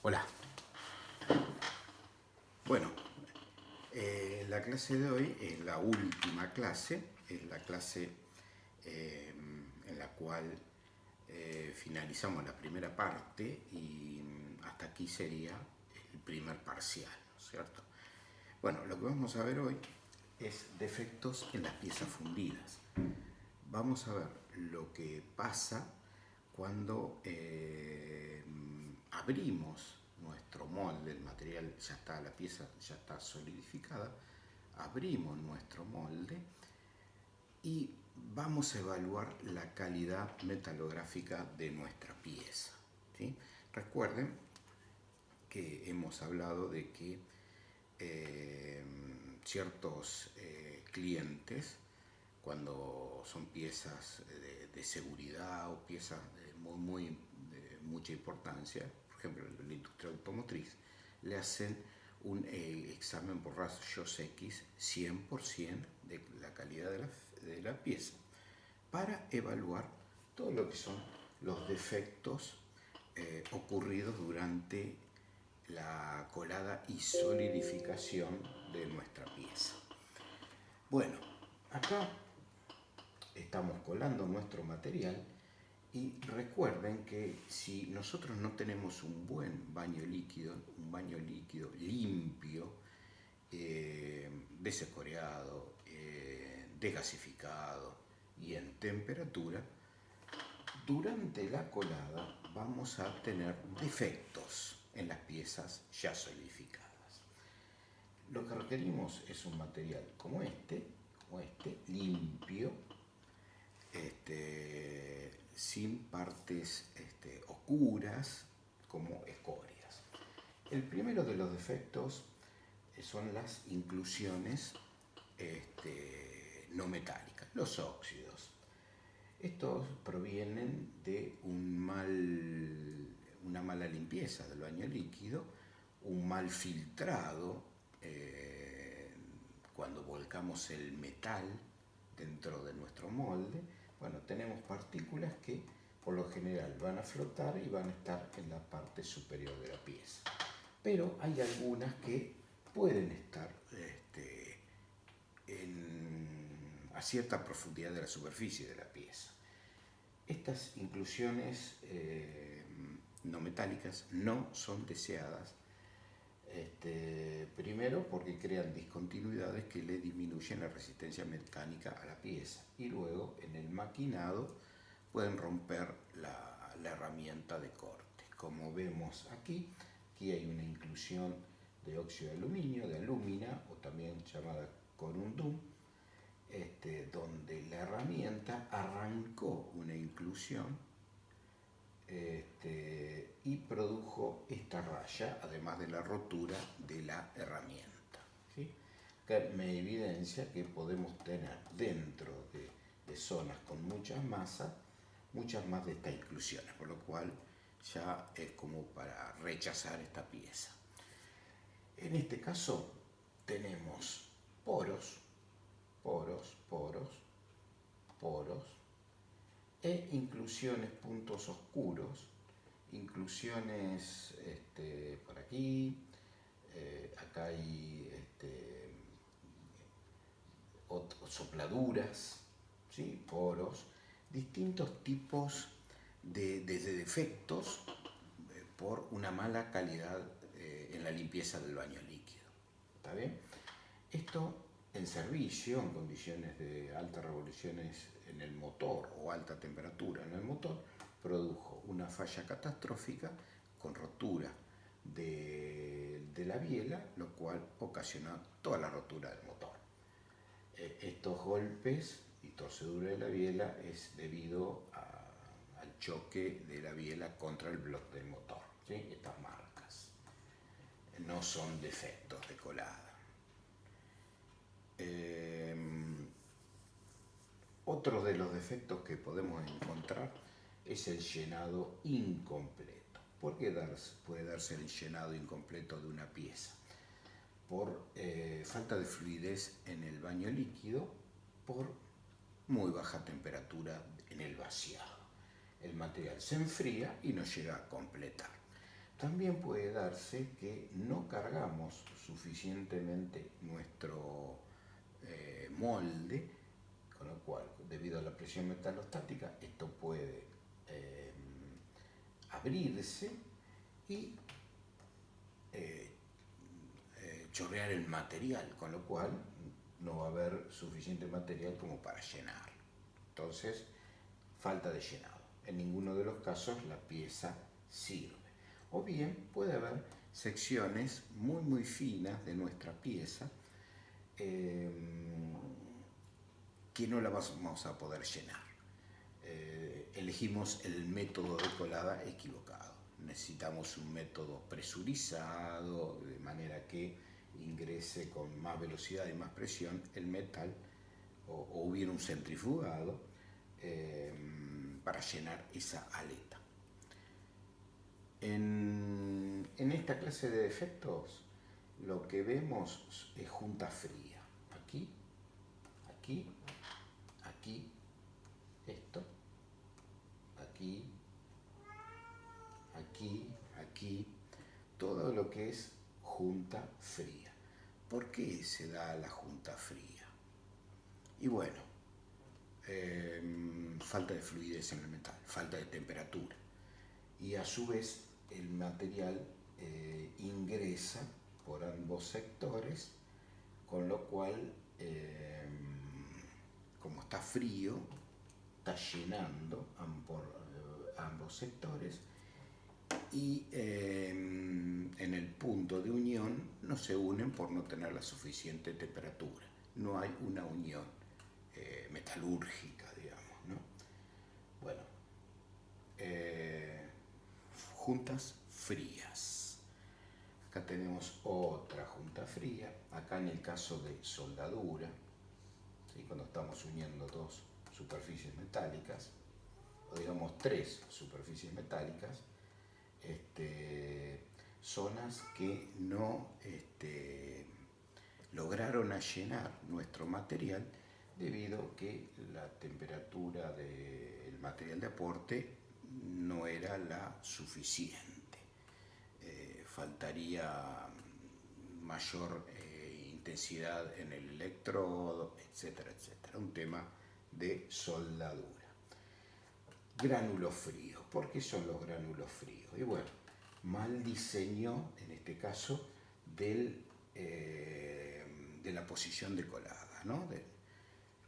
Hola. Bueno, la clase de hoy es la última clase, es la clase en la cual finalizamos la primera parte y hasta aquí sería el primer parcial, ¿no es cierto? Bueno, lo que vamos a ver hoy es defectos en las piezas fundidas. Vamos a ver lo que pasa cuando abrimos nuestro molde, el material ya está, la pieza ya está solidificada, abrimos nuestro molde y vamos a evaluar la calidad metalográfica de nuestra pieza, ¿sí? Recuerden que hemos hablado de que ciertos clientes, cuando son piezas de seguridad o piezas de mucha importancia, por ejemplo la industria automotriz, le hacen un examen por rayos X 100% de la calidad de la pieza para evaluar todo lo que son los defectos ocurridos durante la colada y solidificación de nuestra pieza. Bueno, acá estamos colando nuestro material y recuerden que si nosotros no tenemos un buen baño líquido limpio, desescoreado, desgasificado y en temperatura, durante la colada vamos a tener defectos en las piezas ya solidificadas. Lo que requerimos es un material como este, limpio, sin partes oscuras como escorias. El primero de los defectos son las inclusiones no metálicas, los óxidos. Estos provienen de una mala limpieza del baño líquido, un mal filtrado cuando volcamos el metal dentro de nuestro molde. Bueno, tenemos partículas que por lo general van a flotar y van a estar en la parte superior de la pieza. Pero hay algunas que pueden estar a cierta profundidad de la superficie de la pieza. Estas inclusiones no metálicas no son deseadas, primero porque crean discontinuidades que le disminuyen la resistencia mecánica a la pieza y luego en el maquinado pueden romper la herramienta de corte. Como vemos aquí hay una inclusión de óxido de aluminio, de alúmina, o también llamada corundum, donde la herramienta arrancó una inclusión y produjo esta raya, además de la rotura de la herramienta, ¿sí? Que me evidencia que podemos tener dentro de zonas con muchas más de estas inclusiones, por lo cual ya es como para rechazar esta pieza. En este caso tenemos poros e inclusiones, puntos oscuros, inclusiones por aquí, acá hay sopladuras, ¿sí? Poros, distintos tipos de defectos por una mala calidad en la limpieza del baño líquido. ¿Está bien? Esto en servicio, en condiciones de altas revoluciones en el motor o alta temperatura en el motor, produjo una falla catastrófica con rotura de la biela, lo cual ocasionó toda la rotura del motor. Estos golpes y torcedura de la biela es debido al choque de la biela contra el bloque del motor, ¿sí? Estas marcas no son defectos de colada. Otro de los defectos que podemos encontrar es el llenado incompleto. ¿Por qué puede darse el llenado incompleto de una pieza? Por falta de fluidez en el baño líquido, por muy baja temperatura en el vaciado. El material se enfría y no llega a completar. también puede darse que no cargamos suficientemente nuestro molde, con lo cual, debido a la presión metalostática, esto puede eh, abrirse y chorrear el material, con lo cual no va a haber suficiente material como para llenar. Entonces, falta de llenado. En ninguno de los casos la pieza sirve. O bien puede haber secciones muy finas de nuestra pieza que no la vamos a poder llenar. Elegimos el método de colada equivocado. Necesitamos un método presurizado, de manera que ingrese con más velocidad y más presión el metal, o bien un centrifugado, para llenar esa aleta. En esta clase de defectos lo que vemos es junta fría. Aquí, aquí, aquí, esto, aquí, aquí, aquí, todo lo que es junta fría. ¿Por qué se da la junta fría? Y bueno, falta de fluidez en el metal, falta de temperatura. Y a su vez el material ingresa por ambos sectores, con lo cual, como está frío, está llenando por ambos sectores, y en el punto de unión no se unen por no tener la suficiente temperatura. No hay una unión metalúrgica, digamos, ¿no? Bueno, juntas frías. Acá tenemos otra junta fría. Acá en el caso de soldadura, ¿sí? Cuando estamos uniendo dos superficies metálicas, o digamos tres superficies metálicas, zonas que no lograron llenar nuestro material debido a que la temperatura del material de aporte no era la suficiente. Faltaría mayor intensidad en el electrodo, etcétera, etcétera. Un tema de soldadura. Gránulos fríos. ¿Por qué son los gránulos fríos? Y bueno, mal diseño, en este caso, de la posición de colada, ¿no?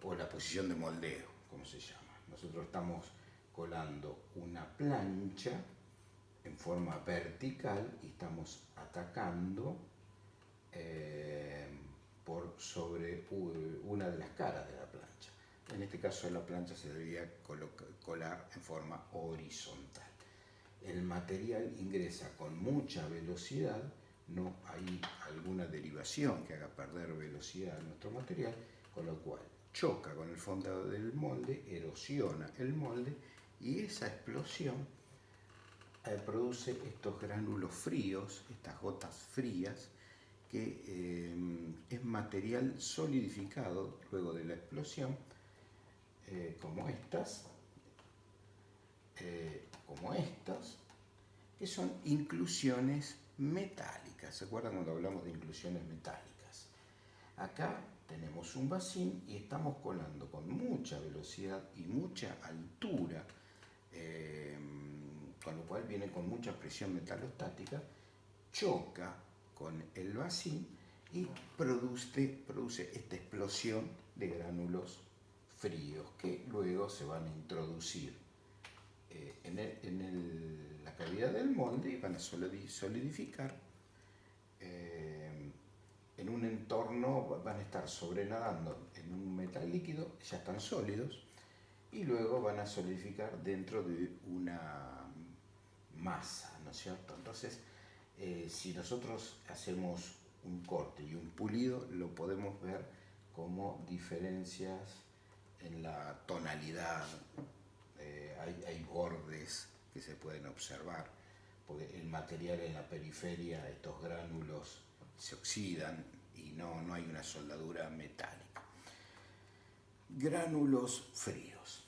O la posición de moldeo, como se llama. Nosotros estamos colando una plancha en forma vertical y estamos atacando por sobre una de las caras de la plancha. En este caso la plancha se debería colar en forma horizontal. El material ingresa con mucha velocidad, no hay alguna derivación que haga perder velocidad a nuestro material, con lo cual choca con el fondo del molde, erosiona el molde, y esa explosión produce estos gránulos fríos, estas gotas frías, que es material solidificado luego de la explosión, como estas, que son inclusiones metálicas. ¿Se acuerdan cuando hablamos de inclusiones metálicas? Acá tenemos un bacín y estamos colando con mucha velocidad y mucha altura, con lo cual viene con mucha presión metalostática, choca con el bacín y produce esta explosión de gránulos fríos que luego se van a introducir en la cavidad del molde y van a solidificar en un entorno, van a estar sobrenadando en un metal líquido, ya están sólidos, y luego van a solidificar dentro de una masa, ¿no es cierto? Entonces, si nosotros hacemos un corte y un pulido, lo podemos ver como diferencias en la tonalidad. Hay bordes que se pueden observar, porque el material en la periferia, estos gránulos se oxidan y no hay una soldadura metálica. Gránulos fríos.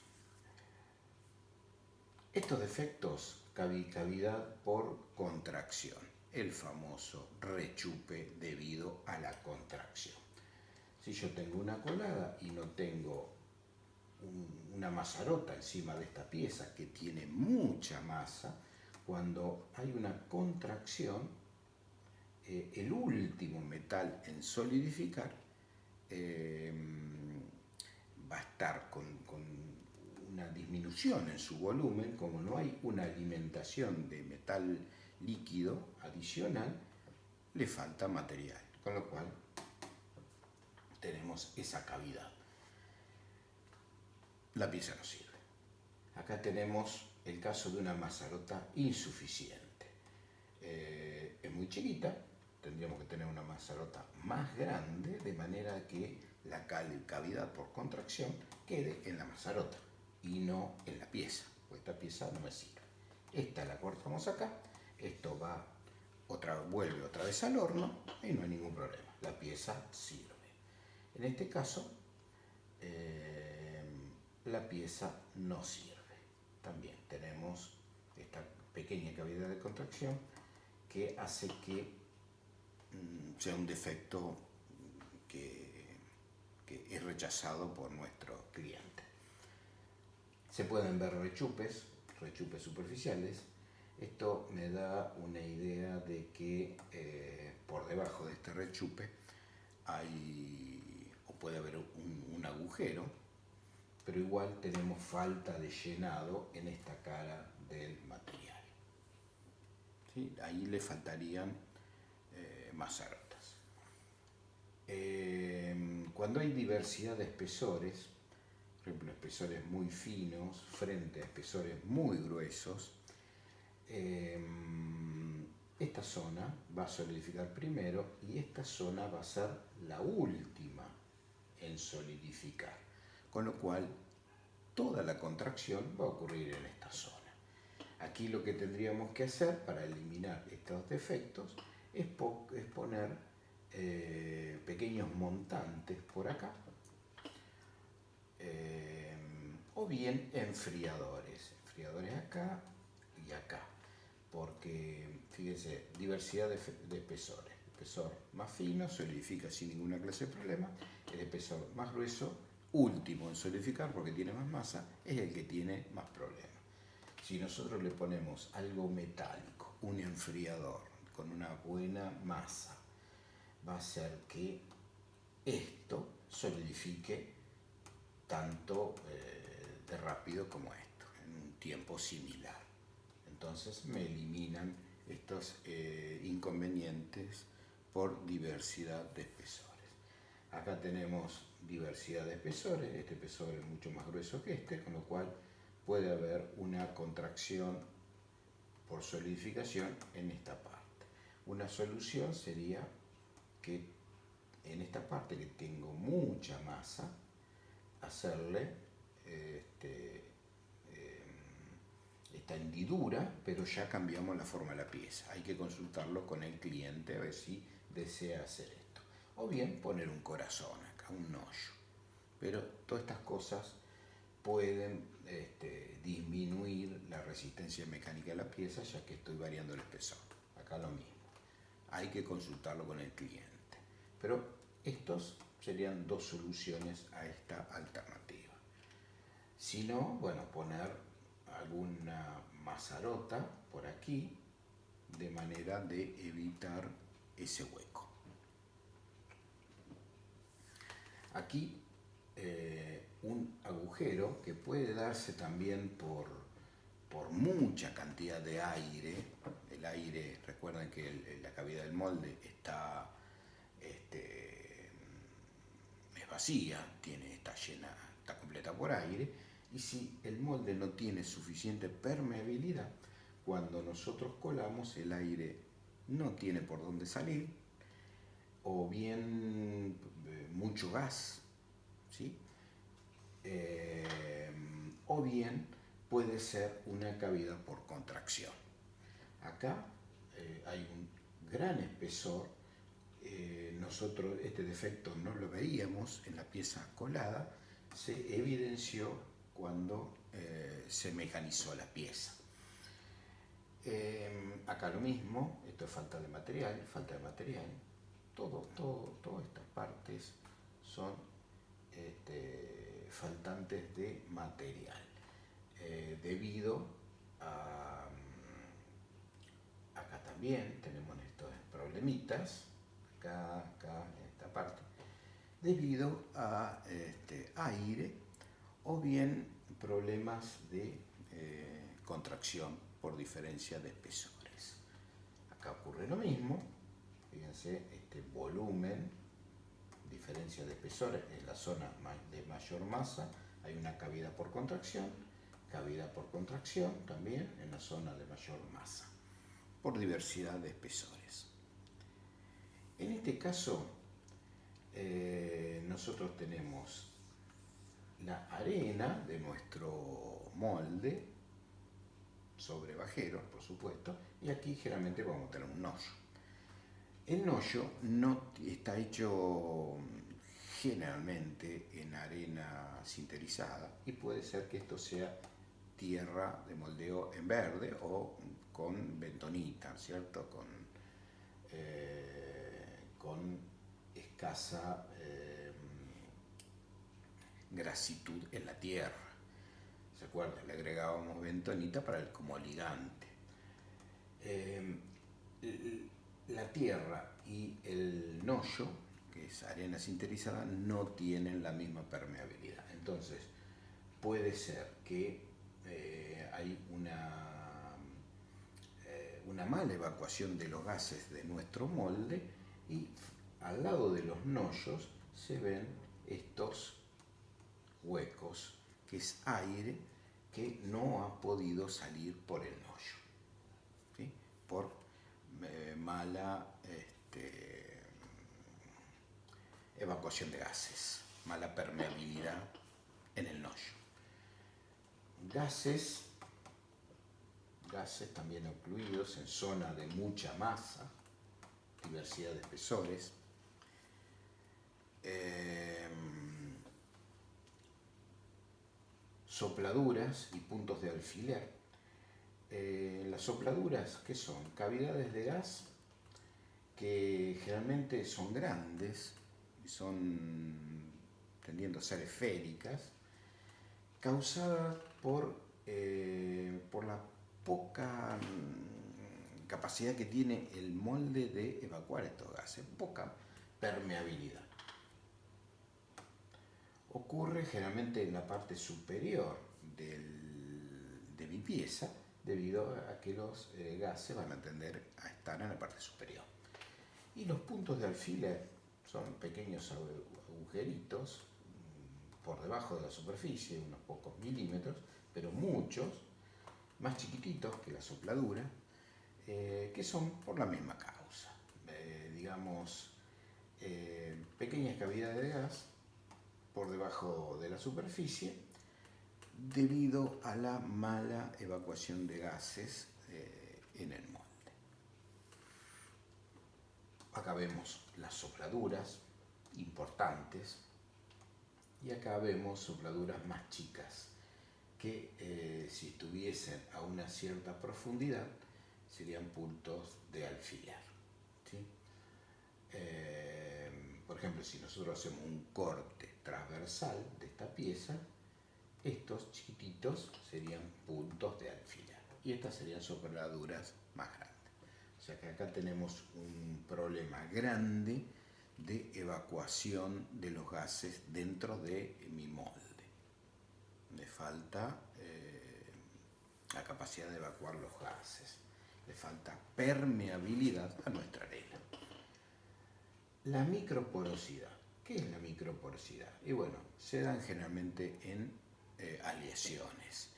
Estos defectos, cavidad por contracción, el famoso rechupe debido a la contracción. Si yo tengo una colada y no tengo una mazarota encima de esta pieza que tiene mucha masa, cuando hay una contracción, el último metal en solidificar va a estar con una disminución en su volumen. Como no hay una alimentación de metal líquido adicional, le falta material, con lo cual tenemos esa cavidad. La pieza no sirve. Acá tenemos el caso de una mazarota insuficiente. Es muy chiquita, tendríamos que tener una mazarota más grande, de manera que la cavidad por contracción quede en la mazarota y no en la pieza, pues esta pieza no me sirve. Esta la cortamos acá, esto vuelve otra vez al horno y no hay ningún problema, la pieza sirve. En este caso, la pieza no sirve. También tenemos esta pequeña cavidad de contracción que hace que sea un defecto que es rechazado por nuestro cliente. Se pueden ver rechupes superficiales. Esto me da una idea de que por debajo de este rechupe puede haber un agujero, pero igual tenemos falta de llenado en esta cara del material. ¿Sí? Ahí le faltarían mazarotas. Cuando hay diversidad de espesores, por ejemplo, espesores muy finos frente a espesores muy gruesos, esta zona va a solidificar primero y esta zona va a ser la última en solidificar, con lo cual toda la contracción va a ocurrir en esta zona. Aquí lo que tendríamos que hacer para eliminar estos defectos es poner pequeños montantes por acá, o bien enfriadores acá y acá, porque fíjense, diversidad de espesores. El espesor más fino solidifica sin ninguna clase de problema, el espesor más grueso, último en solidificar porque tiene más masa, es el que tiene más problemas. Si nosotros le ponemos algo metálico, un enfriador con una buena masa, va a hacer que esto solidifique tanto de rápido como esto, en un tiempo similar. Entonces me eliminan estos inconvenientes por diversidad de espesores. Acá tenemos diversidad de espesores, este espesor es mucho más grueso que este, con lo cual puede haber una contracción por solidificación en esta parte. Una solución sería que en esta parte que tengo mucha masa, hacerle esta hendidura, pero ya cambiamos la forma de la pieza. Hay que consultarlo con el cliente a ver si desea hacer esto. O bien poner un corazón acá, un hoyo. Pero todas estas cosas pueden disminuir la resistencia mecánica de la pieza, ya que estoy variando el espesor. Acá lo mismo. Hay que consultarlo con el cliente. Pero estos serían dos soluciones a esta alternativa. Si no, bueno, poner alguna mazarota por aquí de manera de evitar ese hueco. Aquí un agujero que puede darse también por mucha cantidad de aire. El aire, recuerden que la cavidad del molde está es vacía, está llena, está completa por aire, y si el molde no tiene suficiente permeabilidad, cuando nosotros colamos el aire no tiene por dónde salir, o bien mucho gas, ¿sí? O bien puede ser una cavidad por contracción. Acá hay un gran espesor. Nosotros este defecto no lo veíamos en la pieza colada, se evidenció cuando se mecanizó la pieza. Acá lo mismo, esto es falta de material. Todas estas partes son faltantes de material, debido a... Acá también tenemos estos problemitas, acá en esta parte, debido a aire o bien problemas de contracción por diferencia de espesores. Acá ocurre lo mismo, fíjense, este volumen, diferencia de espesores, en la zona de mayor masa hay una cavidad por contracción también en la zona de mayor masa, por diversidad de espesores. En este caso, nosotros tenemos la arena de nuestro molde, sobre bajeros, por supuesto, y aquí generalmente vamos a tener un hoyo. El hoyo no está hecho generalmente en arena sinterizada y puede ser que esto sea tierra de moldeo en verde o con bentonita, ¿cierto? Con escasa grasitud en la tierra. ¿Se acuerdan? Le agregábamos bentonita como ligante. La tierra y el noyo, que es arena sinterizada, no tienen la misma permeabilidad. Entonces, puede ser que hay una mala evacuación de los gases de nuestro molde y al lado de los noyos se ven estos huecos, que es aire que no ha podido salir por el noyo, ¿sí? Por mala evacuación de gases, mala permeabilidad en el noyo. Gases también incluidos en zona de mucha masa, diversidad de espesores. Sopladuras y puntos de alfiler. Las sopladuras, ¿qué son? Cavidades de gas que generalmente son grandes y son tendiendo a ser esféricas, causadas por la poca capacidad que tiene el molde de evacuar estos gases, poca permeabilidad. Ocurre generalmente en la parte superior de mi pieza, debido a que los gases van a tender a estar en la parte superior. Y los puntos de alfiler son pequeños agujeritos por debajo de la superficie, unos pocos milímetros, pero muchos, más chiquititos que la sopladura, que son por la misma causa. Pequeñas cavidades de gas por debajo de la superficie debido a la mala evacuación de gases en el molde. Acá vemos las sopladuras importantes y acá vemos sopladuras más chicas que si estuviesen a una cierta profundidad serían puntos de alfiler, ¿sí? Por ejemplo, si nosotros hacemos un corte transversal de esta pieza, estos chiquititos serían puntos de alfiler y estas serían sopladuras más grandes. O sea que acá tenemos un problema grande de evacuación de los gases dentro de mi molde. Le falta la capacidad de evacuar los gases, le falta permeabilidad a nuestra arena. La microporosidad. ¿Qué es la microporosidad? Y bueno, se dan generalmente en aleaciones.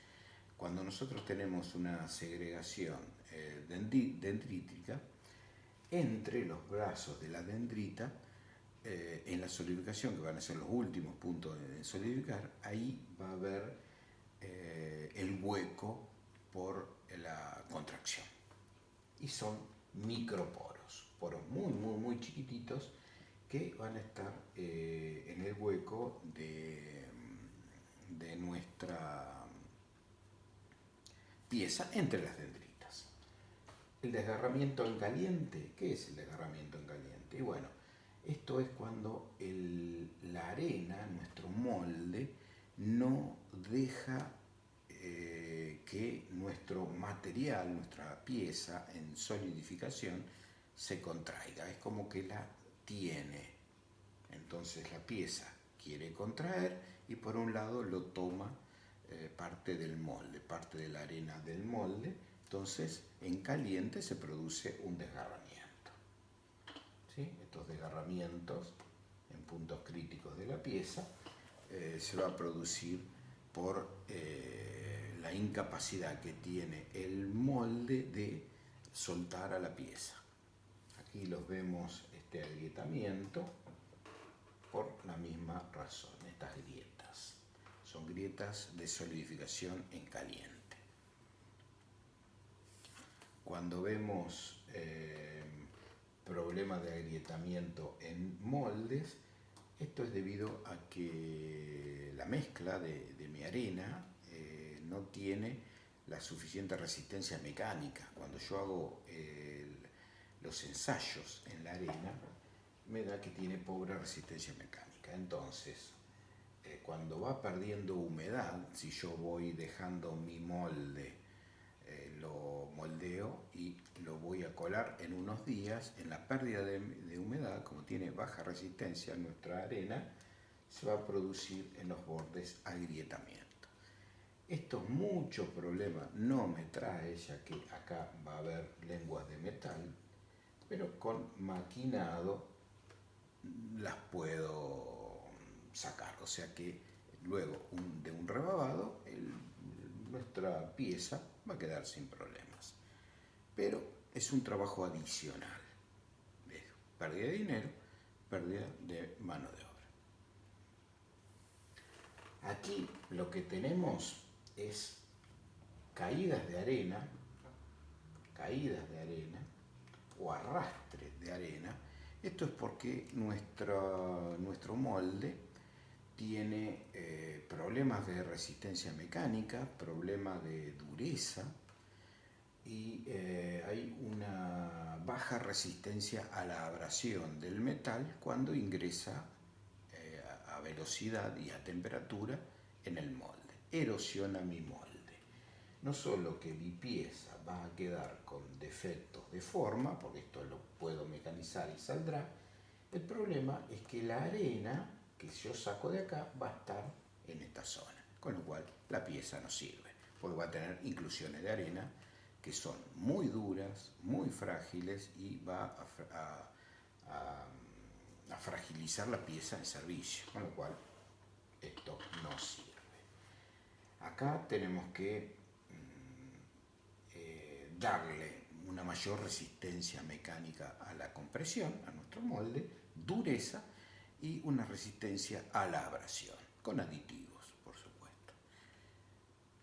Cuando nosotros tenemos una segregación dendrítica, entre los brazos de la dendrita, en la solidificación, que van a ser los últimos puntos de solidificar, ahí va a haber el hueco por la contracción. Y son microporos, poros muy chiquititos que van a estar en el hueco de nuestra pieza entre las dendritas. El desgarramiento en caliente, ¿qué es el desgarramiento en caliente? Y bueno, esto es cuando la arena, nuestro molde, no deja que nuestro material, nuestra pieza en solidificación se contraiga. Es como que la tiene. Entonces la pieza quiere contraer y por un lado lo toma parte del molde, parte de la arena del molde. Entonces en caliente se produce un desgarramiento. ¿Sí? Estos desgarramientos en puntos críticos de la pieza se va a producir por la incapacidad que tiene el molde de soltar a la pieza. Aquí los vemos este agrietamiento por la misma razón, estas grietas. Son grietas de solidificación en caliente. Cuando vemos problemas de agrietamiento en moldes, esto es debido a que la mezcla de mi arena no tiene la suficiente resistencia mecánica. Cuando yo hago los ensayos en la arena, me da que tiene pobre resistencia mecánica. Entonces, cuando va perdiendo humedad, si yo voy dejando mi molde, lo moldeo y lo voy a colar en unos días, en la pérdida de humedad, como tiene baja resistencia en nuestra arena, se va a producir en los bordes agrietamiento. Esto mucho problema no me trae, ya que acá va a haber lenguas de metal, pero con maquinado las puedo sacar, o sea que luego de un rebabado nuestra pieza va a quedar sin problemas, pero es un trabajo adicional, pérdida de dinero, pérdida de mano de obra. Aquí lo que tenemos es caídas de arena o arrastre de arena. Esto es porque nuestro molde tiene problemas de resistencia mecánica, problemas de dureza y hay una baja resistencia a la abrasión del metal cuando ingresa a velocidad y a temperatura en el molde. Erosiona mi molde. No solo que mi pieza va a quedar con defectos de forma, porque esto lo puedo mecanizar y saldrá, el problema es que la arena que yo saco de acá va a estar en esta zona, con lo cual la pieza no sirve, porque va a tener inclusiones de arena que son muy duras, muy frágiles y va a fragilizar la pieza en servicio, con lo cual esto no sirve. Acá tenemos que darle una mayor resistencia mecánica a la compresión, a nuestro molde, dureza y una resistencia a la abrasión, con aditivos, por supuesto.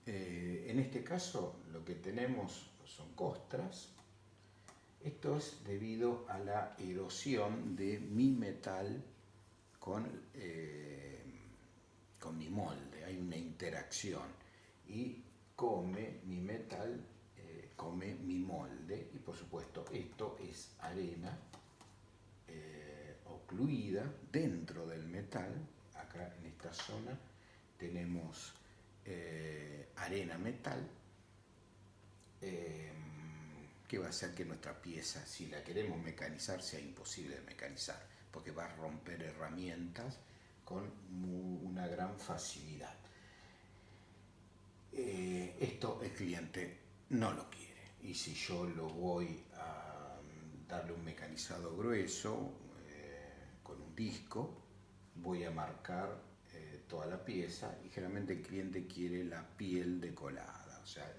En este caso lo que tenemos son costras. Esto es debido a la erosión de mi metal con mi molde. Hay una interacción y come mi metal, come mi molde y por supuesto esto es arena ocluida dentro del metal. Acá en esta zona tenemos arena metal que va a hacer que nuestra pieza, si la queremos mecanizar, sea imposible de mecanizar, porque va a romper herramientas con una gran facilidad. Esto el cliente no lo quiere, y si yo lo voy a darle un mecanizado grueso con un disco, voy a marcar toda la pieza y generalmente el cliente quiere la piel decolada, o sea,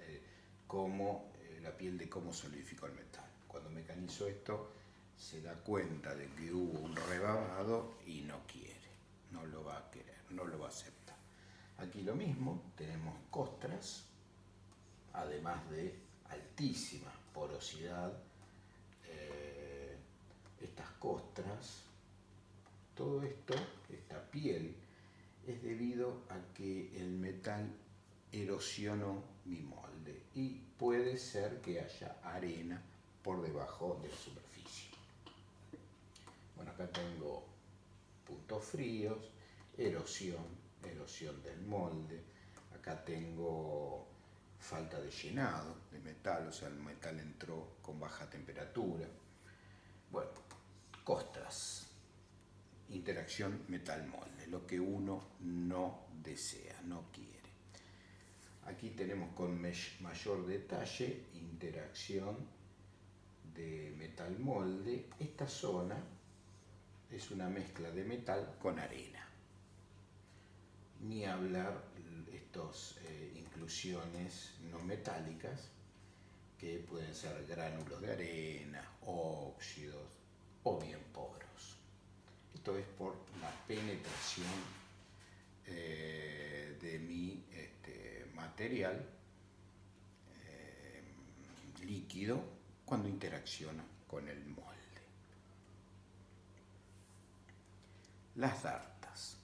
la piel de cómo solidificó el metal. Cuando mecanizo esto se da cuenta de que hubo un rebabado y no quiere, no lo va a querer, no lo va a aceptar. Aquí lo mismo, tenemos costras, además de altísima porosidad, estas costras, todo esto, esta piel, es debido a que el metal erosionó mi molde y puede ser que haya arena por debajo de la superficie. Bueno, acá tengo puntos fríos, erosión del molde. Acá tengo falta de llenado de metal, o sea, el metal entró con baja temperatura. Bueno, costras, interacción metal-molde, lo que uno no desea, no quiere. Aquí tenemos con mayor detalle interacción de metal-molde. Esta zona es una mezcla de metal con arena. Ni hablar estas inclusiones no metálicas, que pueden ser gránulos de arena, óxidos o bien poros. Esto es por la penetración de mi material líquido cuando interacciona con el molde. Las dartas.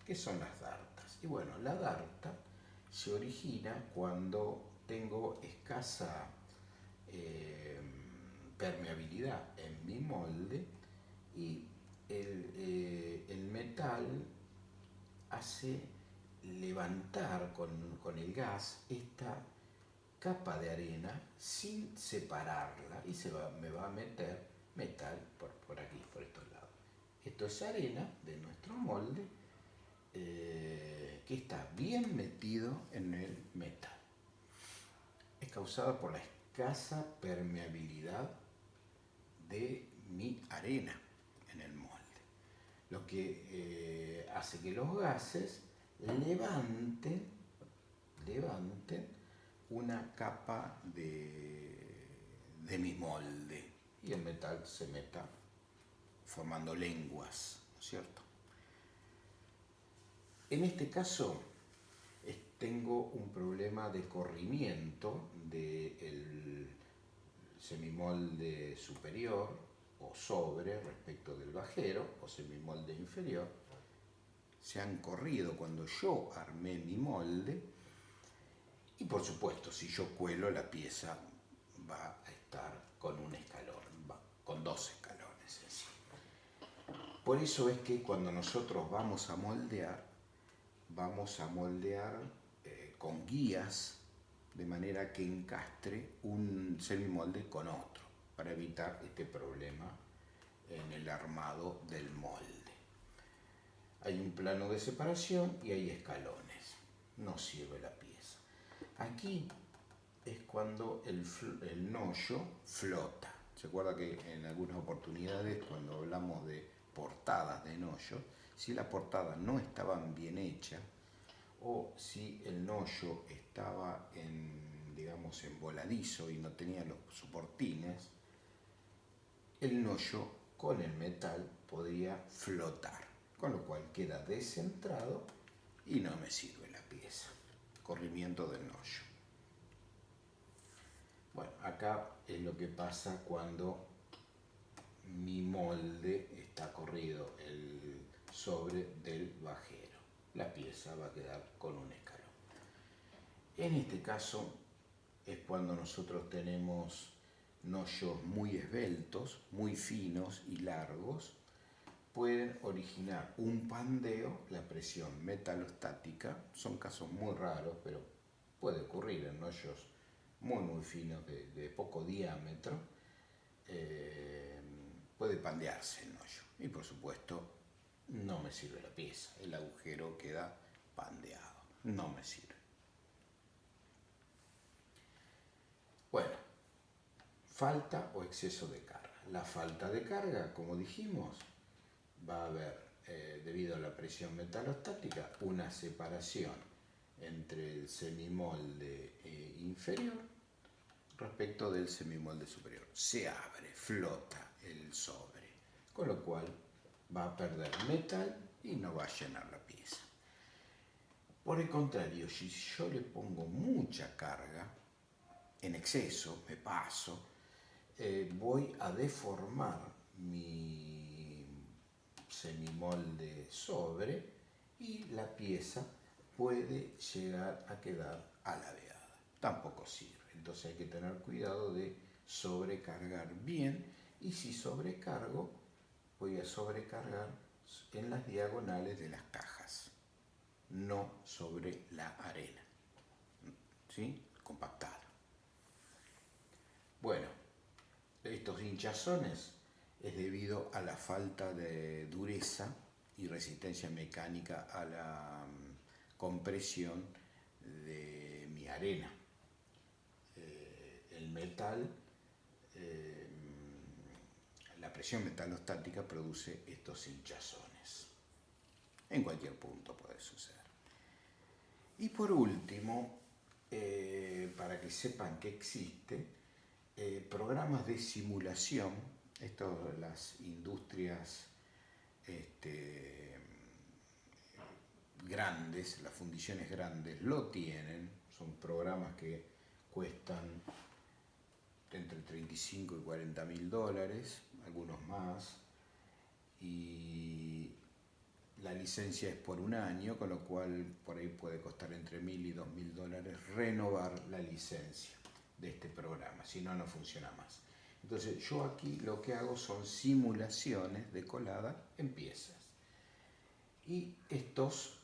¿Qué son las dartas? Y bueno, la darta se origina cuando tengo escasa permeabilidad en mi molde y el metal hace levantar con el gas esta capa de arena sin separarla y me va a meter metal por aquí, por estos lados. Esto es arena de nuestro molde que está bien metido en el metal. Es causada por la escasa permeabilidad de mi arena en el molde, lo que hace que los gases levanten una capa de mi molde y el metal se meta formando lenguas, ¿no es cierto? En este caso tengo un problema de corrimiento del semimolde superior o sobre respecto del bajero o semimolde inferior. Se han corrido cuando yo armé mi molde y por supuesto si yo cuelo la pieza va a estar con un escalón, con dos escalones en sí. Por eso es que cuando nosotros vamos a moldear con guías de manera que encastre un semimolde con otro para evitar este problema en el armado del molde. Hay un plano de separación y hay escalones, no sirve la pieza. Aquí es cuando el nollo flota. Se acuerda que en algunas oportunidades cuando hablamos de portadas de nollo, si la portada no estaba bien hecha o si el nollo estaba en voladizo y no tenía los soportines, el nollo con el metal podría flotar, con lo cual queda descentrado y no me sirve la pieza. Corrimiento del nollo. Bueno, acá es lo que pasa cuando mi molde está corrido el sobre del bajero. La pieza va a quedar con un escalón. En este caso es cuando nosotros tenemos nollos muy esbeltos, muy finos y largos, pueden originar un pandeo, la presión metalostática. Son casos muy raros, pero puede ocurrir en nollos muy finos de poco diámetro. Puede pandearse el nollo y por supuesto no me sirve la pieza, el agujero queda pandeado, no me sirve. Bueno, falta o exceso de carga. La falta de carga, como dijimos, va a haber, debido a la presión metalostática, una separación entre el semimolde inferior respecto del semimolde superior. Se abre, flota el sobre, con lo cual va a perder metal y no va a llenar la pieza. Por el contrario, si yo le pongo mucha carga, en exceso, me paso, voy a deformar mi semimolde sobre y la pieza puede llegar a quedar alabeada. Tampoco sirve. Entonces hay que tener cuidado de sobrecargar bien, y si sobrecargo, voy a sobrecargar en las diagonales de las cajas, no sobre la arena, ¿sí? Compactada. Bueno, estos hinchazones es debido a la falta de dureza y resistencia mecánica a la compresión de mi arena. El metal, la presión metalostática produce estos hinchazones. En cualquier punto puede suceder. Y por último, para que sepan que existe, programas de simulación. Esto las industrias grandes, las fundiciones grandes lo tienen. Son programas que cuestan entre 35 y 40 mil dólares, algunos más, y la licencia es por un año, con lo cual por ahí puede costar entre 1.000 y 2.000 dólares renovar la licencia de este programa, si no, no funciona más. Entonces yo aquí lo que hago son simulaciones de colada en piezas, y estos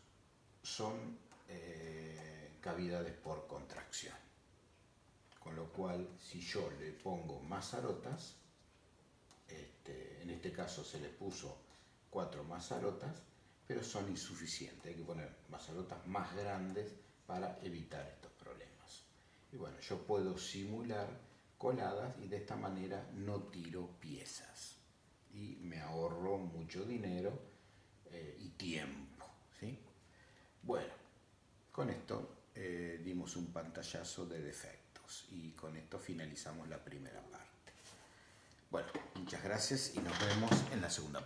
son cavidades por contracción, con lo cual si yo le pongo mazarotas, en este caso se le puso 4 mazarotas, pero son insuficientes, hay que poner mazarotas más grandes para evitar estos problemas. Y bueno, yo puedo simular coladas y de esta manera no tiro piezas y me ahorro mucho dinero y tiempo, ¿sí? Bueno, con esto dimos un pantallazo de defectos y con esto finalizamos la primera parte. Bueno, muchas gracias y nos vemos en la segunda parte.